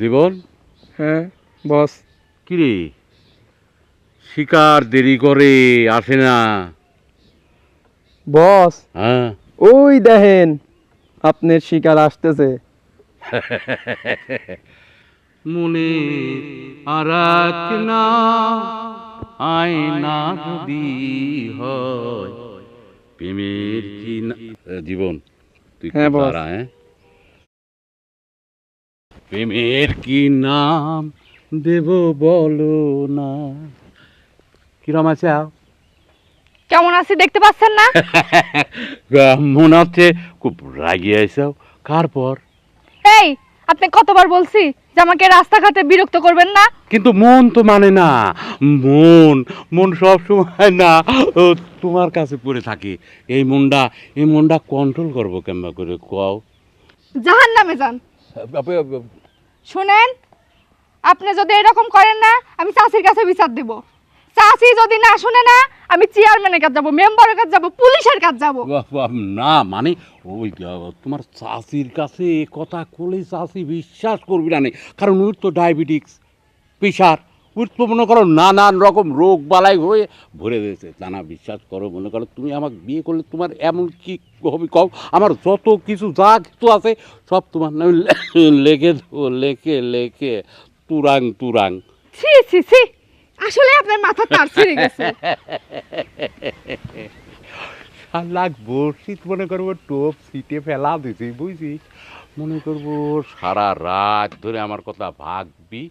জীবন। হ্যাঁ বস। কি রে, শিকার দেরি করে আসে না? বস হ্যাঁ। ওই দেখেন আপনার শিকার আসতেছে। মনে আর না আয়না যদি হয় প্রেমের কি না। জীবন, তুই হ্যাঁ একটু বস। দাঁড়া। হ্যাঁ, প্রেমের কি নাম দেব বলো না। কিরম আছে? কেমন আছি দেখতে পাচ্ছেন না? মনে হচ্ছে খুব রাগি আইসাও। কার পর? এই, আপনি কতবার বলছি যে আমাকে রাস্তাঘাটে বিরক্ত করবেন না? কিন্তু মন তো মানে না। মন মন সব সময় না তোমার কাছে পড়ে থাকে। এই মনটা কন্ট্রোল করবো কেমন করে কও? জাহান্নামে যান। শুনেন, আপনি যদি এরকম করেন না আমি চাচির কাছে বিচার দেব। চাচি যদি না শুনে না আমি চেয়ারম্যানের কাছে যাব, মেম্বারের কাছে যাব, পুলিশের কাছে যাব। না মানে ওই তোমার চাষির কাছে এ কথা কলে চাষি বিশ্বাস করবি না নে। কারণ ওর তো ডায়াবেটিক্স, প্রেশার, ওর তো মনে করো নানান রকম রোগ বালাই হয়ে ভরে দিয়েছে। তা না বিশ্বাস করো, মনে করো তুমি আমাকে বিয়ে করলে তোমার এমন কি হবে কও? আমার যত কিছু যা কিছু আছে সব তোমার নামে লেখে দেবো, লেখে লেখে তুরাং তুরাং। ছি ছি ছি, আসলে আপনার মাথা তার ছিঁড়ে গেছে। লাখ বর্ষিত মনে করবো টোপ সিটে ফেলা দিছি, বুঝছিস? মনে করবো সারা রাত ধরে আমার কথা ভাববি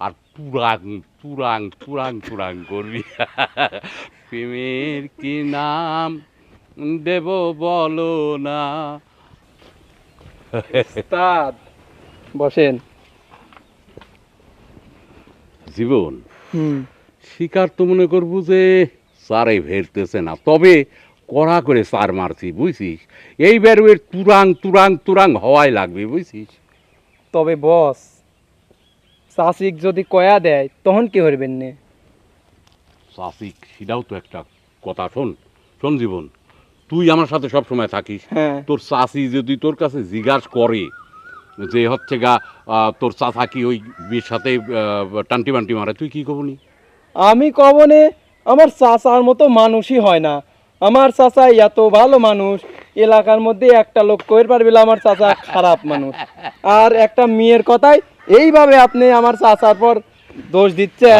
আর তুরাং তুরাং তুরাং তুরাং করবি। প্রেমের কি নাম দেব বলো না। উস্তাদ বসেন। জীবন, হুম। শিকার তো মনে করবো যে সারে ভেরতেছে না, তবে কড়া করে সার মারছি, বুঝছিস? এইবার ওর তুরাং তুরাং তুরাং হওয়াই লাগবে, বুঝছিস? তবে বস চাষিক যদি কয়া দেয় তখন কি করবেন নে? চাষিক সেটাও তো একটা কথা। শোন শোন জীবন, তুই আমার সাথে সব সময় থাকিস। হ্যাঁ। তোর চাষি যদি তোর কাছে জিজ্ঞাসা করে যে হচ্ছে গা তোর চাচা কি ওই বিয়ের সাথে টান্টি বান্টি মারে, তুই কি কবনি? আমি কবনে আমার চাচার মতো মানুষই হয় না। আমার চাচা এত ভালো মানুষ, এলাকার মধ্যে একটা লোক কইর পারবে না আমার চাচা খারাপ মানুষ। আর একটা মেয়ের কথাই এইভাবে আপনি আমার চাচার পর দোষ দিচ্ছেন।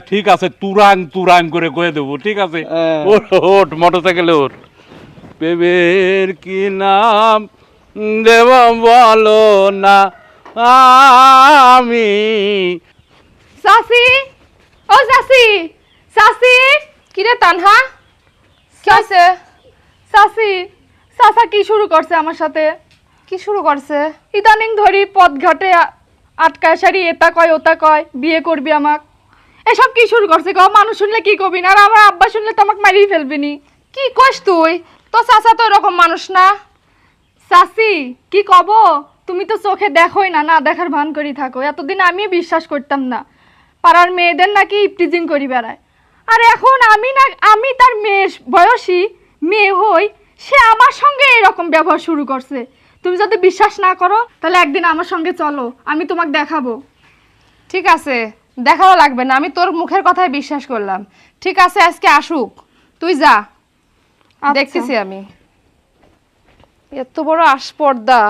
ঠিক আছে, তুরাং তুরাং করে কয়ে দেবো, ঠিক আছে? হ্যাঁ। ওঠ ওঠ, মোটরসাইকেলে ওঠ। প্রেমের কি নাম দেব বলো না আমি। চাচি, ও চাচি, চাচি। কিরে তানহা, কি হয়েছে? চাচি, চাচা কি শুরু করছে আমার সাথে? কি শুরু করছে? ইদানিং ধরি পথঘাটে আটকায় সারি এটা কয় ওটা কয় বিয়ে করবি আমাক। এসব কি শুরু করছে গো? মানুষ শুনলে কি কবি না, আর আমার আব্বা শুনলে তো আমাকে মারিয়ে ফেলবিনি। কি কইস তুই? তো চাচা তো এরকম মানুষ না। চাচি কি কব, তুমি তো চোখে দেখোই না, না দেখার ভান করি থাকো। এতদিন আমি বিশ্বাস করতাম না পাড়ার মেয়েদের নাকি ইপটিজিং করি বেড়ায়। আর এখন আমি তার মেয়ে বয়সী মেয়ে হই, সে আমার সঙ্গে এরকম ব্যবহার শুরু করছে। তুমি যদি বিশ্বাস না করো তাহলে একদিন আমার সঙ্গে চলো, আমি তোমাকে দেখাবো। ঠিক আছে, দেখাও লাগবে না, আমি তোর মুখের কথাই বিশ্বাস করলাম। ঠিক আছে, আজকে আসুক, তুই যা, দেখতেছি আমি। এত বড় আসপর্দা,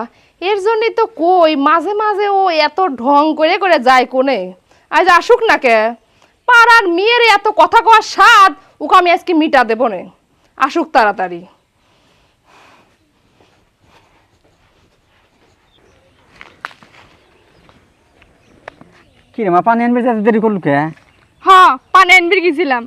এর জন্যই তো কই মাঝে মাঝে ও এত ঢং করে করে যায় কোনে। আজ আসুক না কে, পাড়ার মেয়ের এত কথা কওয়ার স্বাদ ওকে আমি আজকে মিটা দেবো নে। আসুক তাড়াতাড়ি। কি রে মা, পানি আনবে যে এত দেরি করলু কে? হ্যাঁ, পানি আনবি গেছিলাম।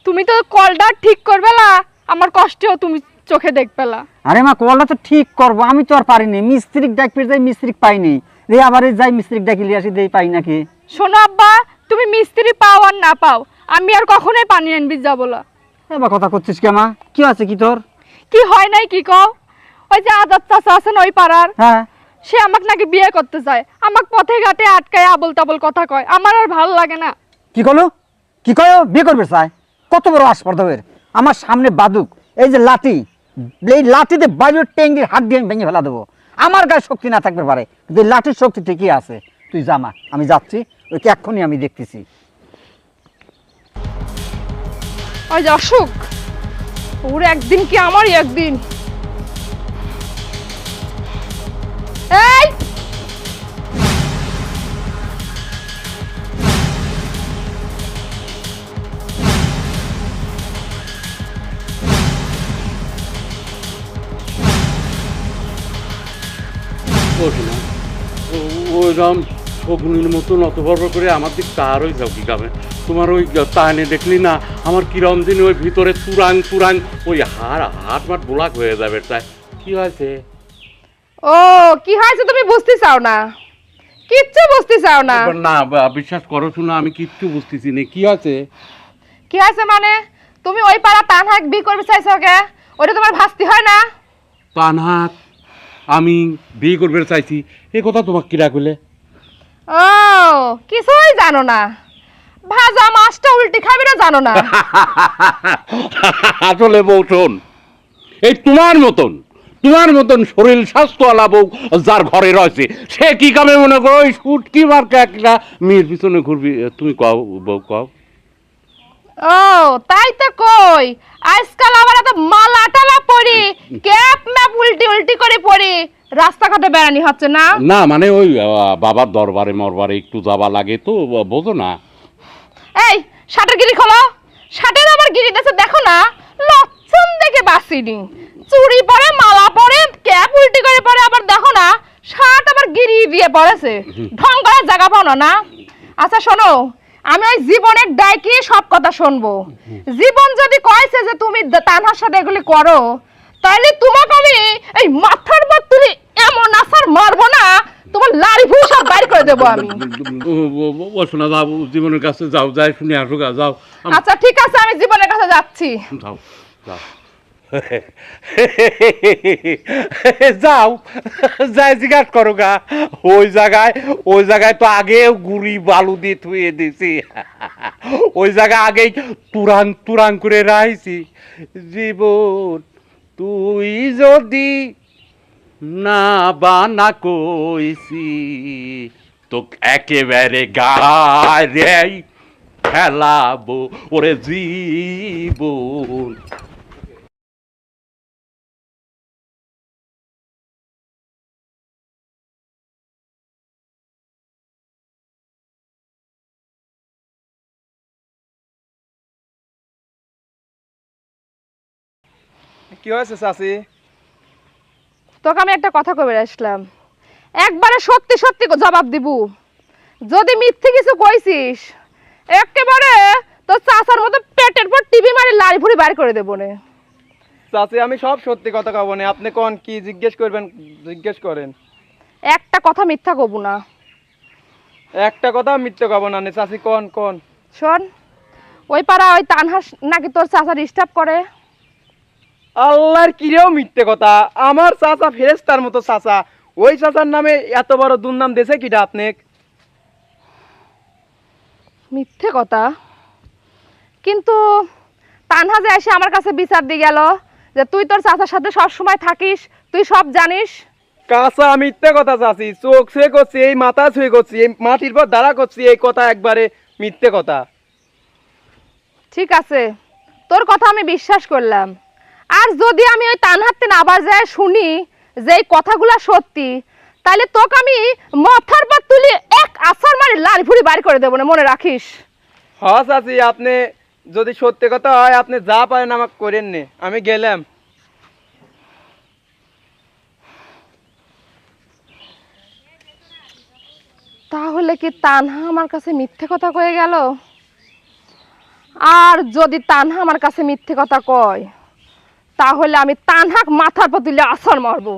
তুমি তো কলটা ঠিক করবেলা, আমার কষ্টেও তুমি চোখে দেখবেলা। আরে মা, কলটা তো ঠিক করবো, আমি তো আর পারিনি। মিস্ত্রিক ডাকতে যাই, মিস্ত্রিক পাইনি। রে আবার যাই মিস্ত্রিক ডাকি লিয়ে আসি, দেই পাই নাকি। শোনো আব্বা, তুমি মিস্ত্রি পাও আর না পাও, আমি আর কখনোই পানি আনবি যাবো না। এবার কথা করছিস কে মা? কি আছে কি তোর? কি হয় নাই কি কও? ওই যে আজাদ চাচা আছেন ওই পাড়ার, হ্যাঁ। সে আমাকে নাকি বিয়ে করতে চায়। আমাকে পথে ঘাটে আটকায় আবল তাবল কথা কয়, আমার আর ভালো লাগে না। কি করলো? কি কয়? বিয়ে করবে চাই? কত বড় আসপর্দা এর! আমার সামনে বাদুক, এই যে লাঠি, এই লাঠিতে বাইরের টেঙ্গির হাত দিয়ে আমি ভেঙে ফেলা দেবো। আমার গায়ে শক্তি না থাকতে পারে, কিন্তু এই লাঠির শক্তি ঠিকই আছে। তুই জামা, আমি যাচ্ছি, ওইকে এক্ষুনি আমি দেখতেছি। ওই যে অসুখ, ওর একদিন কি আমারই একদিন। এই ওঠে না ওইরকম শগুনির মতন অত বড় করে আমার দিক তারই যাও কি কামে। তোমার ওই তাহলে দেখলি না আমার কিরম দিন ওই ভিতরে তুরাং তুরাং ওই হাট মাঠ ব্লাক হয়ে যাবে। তাই কি হয়েছে? ও কি হয়েছে তুমি বুঝতে চাও না, কিচ্ছু বুঝতে চাও না। না বিশ্বাস করো শোনা, আমি কিচ্ছু বুঝতেছি না কি আছে। কি হয়েছে মানে? তুমি ওই পাড়া তানহাক বিয়ে করবে চাইছো কে? ওটা তোমার ভাস্তি হয় না? তানহাক আমি বিয়ে করবে চাইছি এ কথা তোমাকে কিরা কইলে? ও কিছুই জানো না, ভাজা মাছটা উল্টি খাবি না জানো না। আসলে বউ শোন, এই তোমার মতন শরীর স্বাস্থ্যওয়ালা বউ যার ঘরে রয়েছে সে কি কামে মনে করো ওই সুটকি মার্কা একটা মেয়ের পিছনে ঘুরবি? তুমি কও বউ কও। ও তাই তো কই, আজকাল আবার এত মালা টালা পরি, ক্যাপ ম্যাপ উল্টি উল্টি করে পরি রাস্তাঘাটে বেড়ানি হচ্ছে না? না মানে ওই বাবার দরবারে মরবারে একটু যাবা লাগে তো, বোঝো না। এই শার্টের গিরি খোলো, শার্টের আমার গিরি দেশে দেখো না, লক্ষণ দেখে বাসিনি, চুড়ি পরে মালা পরে ক্যাপ উল্টি করে পরে, আবার দেখো না শার্ট আবার গিরি দিয়ে পড়েছে, ঢং করার জায়গা পাও না না। আচ্ছা শোনো, আমি ওই জীবনের ডাইকে সব কথা শুনবো। জীবন যদি কয়েছে যে তুমি তানহার সাথে এগুলি করো, তাহলে তোমাকে আমি এই মাথার বাদ তুলি এমন আসার মারবো না, তোমার লাড়ি ফুল সব বাইর করে দেবো আমি। ও শোনা যাও জীবনের কাছে যাও, যাই শুনে আসো গা যাও। আচ্ছা ঠিক আছে, আমি জীবনের কাছে যাচ্ছি। যাও যাও যাও যাই জিজ্ঞাসা করো গা, ওই জায়গায় তো আগেও গুড়ি বালু দিয়ে থুয়ে দিছি, ওই জায়গায় আগেই তুরাং তুরাং করে রাখছি। জীবন তুই যদি না বানা কইছি তো একেবারে গায়ে ফেলাবো ওরে জীবন। কি হয়েছে চাচি? তোকে আমি একটা কথা কবে আসলাম, একবারে সত্যি সত্যি জবাব দিব। যদি মিথ্যে কিছু কইছিস একেবারে তোর চাচার মতো পেটের পর টিভি মারি লাড়ি ফুড়ি বাইর করে দেবো নে। চাচি আমি সব সত্যি কথা কব না, আপনি কোন কি জিজ্ঞেস করবেন জিজ্ঞেস করেন। একটা কথা মিথ্যা কব না। একটা কথা মিথ্যে কব না নে চাচি, কোন কোন। শোন, ওই পাড়া ওই তানহাস নাকি তোর চাচা ডিস্টার্ব করে। আল্লাহর কিরেও মিথ্যে কথা, আমার চাচা ফেরেশতার মতো চাচা, ওই চাচার নামে এত বড় দুর্নাম দেশে কিটা আপনি? মিথ্যে কথা? কিন্তু তানহা যে এসে আমার কাছে বিচার দিয়ে গেল যে তুই তোর চাচার সাথে সব সময় থাকিস, তুই সব জানিস। কাঁচা মিথ্যে কথা চাচি, চোখ ছুঁয়ে করছি, এই মাথা ছুঁয়ে করছি, এই মাটির পর দাঁড়া করছি, এই কথা একবারে মিথ্যে কথা। ঠিক আছে, তোর কথা আমি বিশ্বাস করলাম। আর যদি আমি ওই তানহাতে না আবার যায় শুনি যে এই কথাগুলো সত্যি, তাহলে তোকে আমি মাথার পর তুলি এক আছাড় মারি লাল ফুড়ি বাড়ি করে দেবো না, মনে রাখিস। হ্যাঁ চাচি, আপনি যদি সত্যি কথা হয় আপনি যা পারেন আমাকে করেন নে, আমি গেলাম। তাহলে কি তানহা আমার কাছে মিথ্যে কথা কয়ে গেল? আর যদি তানহা আমার কাছে মিথ্যে কথা কয়, তাহলে আমি তানহাক মাথার পর তুলে আছাড় মারবো।